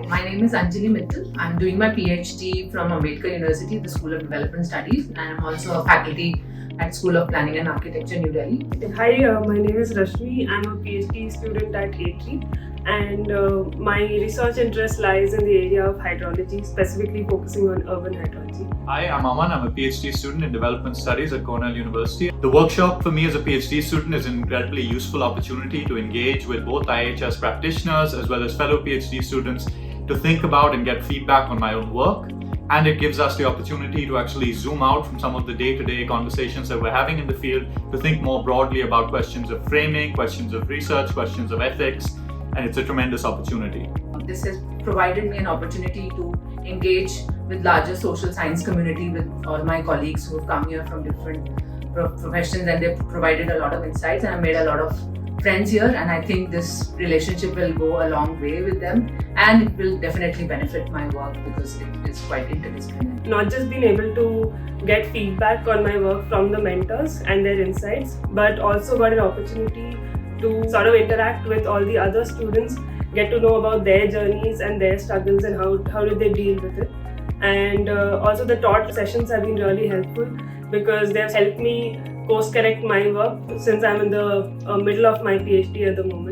My name is Anjali Mittal. I'm doing my PhD from Ambedkar University, the School of Development Studies, and I'm also a faculty at School of Planning and Architecture, New Delhi. Hi, my name is Rashmi. I'm a PhD student at IIHS and my research interest lies in the area of hydrology, specifically focusing on urban hydrology. Hi, I'm Aman. I'm a PhD student in Development Studies at Cornell University. The workshop for me as a PhD student is an incredibly useful opportunity to engage with both IIHS practitioners as well as fellow PhD students to think about and get feedback on my own work. And it gives us the opportunity to actually zoom out from some of the day-to-day conversations that we're having in the field to think more broadly about questions of framing, questions of research, questions of ethics, and it's a tremendous opportunity. This has provided me an opportunity to engage with larger social science community with all my colleagues who have come here from different professions, and they've provided a lot of insights, and I've made a lot of friends here, and I think this relationship will go a long way with them, and it will definitely benefit my work because it is quite interdisciplinary. Not just being able to get feedback on my work from the mentors and their insights, but also got an opportunity to sort of interact with all the other students, get to know about their journeys and their struggles and how do they deal with it. And also the taught sessions have been really helpful because they've helped me course correct my work since I'm in the middle of my PhD at the moment.